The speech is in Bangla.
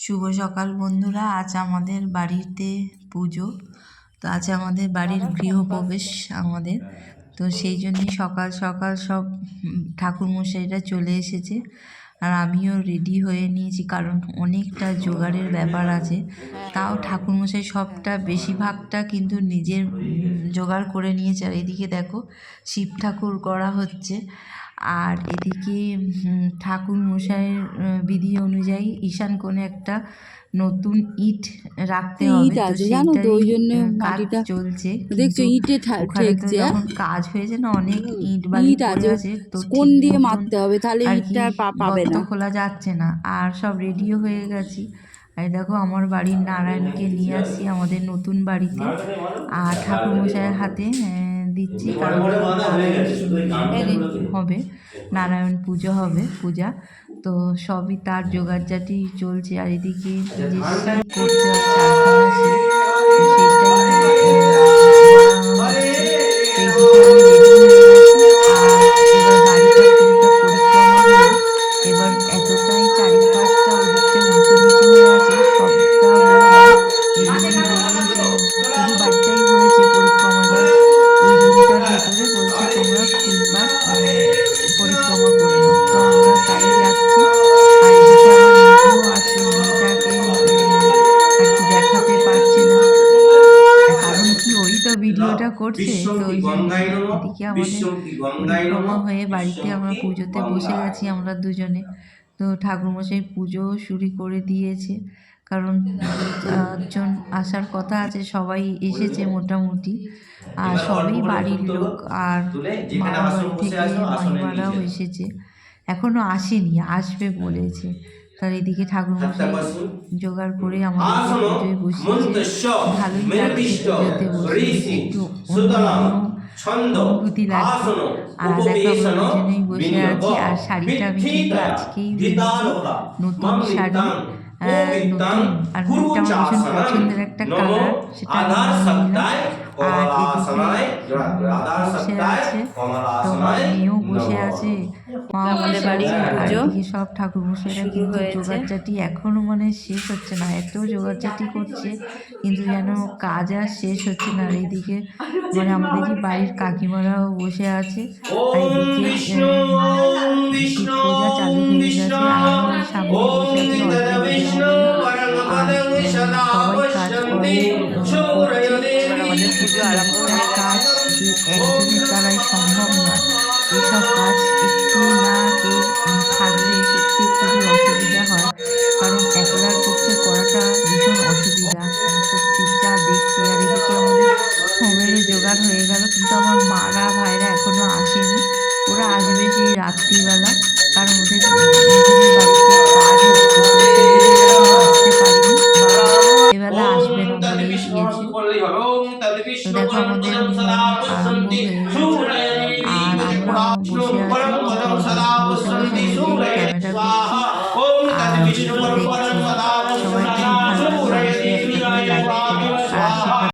শুভ সকাল বন্ধুরা। আজ আমাদের বাড়িতে পুজো, তো আজ আমাদের বাড়ির গৃহপ্রবেশ আমাদের, তো সেই জন্যই সকাল সকাল সব ঠাকুরমশাইরা চলে এসেছে আর আমিও রেডি হয়ে নিয়েছি, কারণ অনেকটা জোগাড়ের ব্যাপার আছে। তাও ঠাকুরমশাই সবটা বেশিরভাগটা কিন্তু নিজের জোগাড় করে নিয়েছে। আর এদিকে দেখো শিব ঠাকুর করা হচ্ছে, আর এদিকে ঠাকুর মশাইয়ের বিধি অনুযায়ী ঈশান কোণে একটা নতুন ইট রাখতে হবে, তো সেইটাই কাজ চলছে। দেখছো ইটে ঠেকছে, যখন কাজ হয়েছে না, অনেক ইট বালি পড়ে আছে, তো কোন দিয়ে মারতে হবে, তাহলে ইটটা পাবে না, খোলা যাচ্ছে না। আর সব রেডিও হয়ে গেছি। আর দেখো আমার বাড়ির নারায়ণকে নিয়ে আসছি আমাদের নতুন বাড়িতে, আর ঠাকুরমশাইয়ের হাতে দিচ্ছি, কারণ হবে নারায়ণ পুজো হবে পূজা, তো সবই তার জোগাড়জাটি চলছে। আর এদিকে যে করতে হয় এবার এতটাই চারিপাশটা ওদিকটা উঁচু নিচু হয়ে আছে, সবটা পুরো বাড়িটাই হয়েছে পরিক্রমা। এবার ওই রুমটার ভেতরে বলছে তোমরা 3বার পরিক্রমা করে নাও, তো আমরা তাই যাচ্ছি। আর এদিকে আমার মেয়েও আছে, মেয়েটাকে আর কি দেখাতে পারছে না, কারণ কি ওই তো ভিডিওটা করছে, তো ওই জন্য। এদিকে আমাদের পরিক্রমা হয়ে বাড়িতে আমরা পুজোতে বসে গেছি আমরা দুজনে। তো ঠাকুরমশাই পুজো শুরু করে দিয়েছে, কারণ জন আসার কথা আছে, সবাই এসেছে মোটামুটি, আর সবই বাড়ির লোক। আর মামা বাড়ি থেকে মাইমারাও এসেছে, এখনো আসেনি, আসবে বলেছে। তার এদিকে ঠাকুরমশাই জোগাড় করে আমাদের পুজোয় বসিয়েছে। ভালোই লাগছে পুজোতে বসে, একটু অন্য অনুভূতি লাগছে। আর দেখো আমরা দুজনেই বসে আছি, আর শাড়িটা আমি কিন্তু আজকেই নিয়েছি, নতুন শাড়ি, নতুন। আর একটা আমার ভীষণ পছন্দের একটা কালার, সেটা আমি নিলাম। আর এদিকে বসে আছে তোমার মেয়েও বসে আছে, আমাদের বাড়ি এদিকে সব ঠাকুরমশাইরা কিন্তু জোগাড়জাটি এখনো মানে শেষ হচ্ছে না, এত জোগাড়জাটি করছে কিন্তু যেন কাজ আর শেষ হচ্ছে না। আর এইদিকে মানে আমাদের যে বাড়ির কাকিমারাও বসে আছে, আর এদিকে শিব পূজা চালু হয়ে গেছে, আর আমার সামনে বসে আছে সবাই কাজ করছে। আমাদের পুজো আরম্ভ হয়ে কাজ যে একজনের দ্বারাই সম্ভব নয়, এসব কাজ একটু না কেউ থাকলে সত্যি খুবই অসুবিধা হয়, কারণ একলার পক্ষে করাটা ভীষণ অসুবিধা সত্যি, যা দেখছি। আর এদিকে আমাদের হোমের জোগাড় হয়ে গেল, কিন্তু আমার মারা ভাইরা এখনো আসেনি, ওরা আসবে সেই রাত্রিবেলা, কারণ ওদের নিজেদের বাড়িতে কাজ হচ্ছে, আসতে পারিনি, এবেলা আসবে না বলেই দিয়েছে। তো দেখো আমাদের আরম্ভ হয়ে গেছে, আর আমরা বসে আছি, বসে বসে ক্যামেরা করছি আর দেখছি।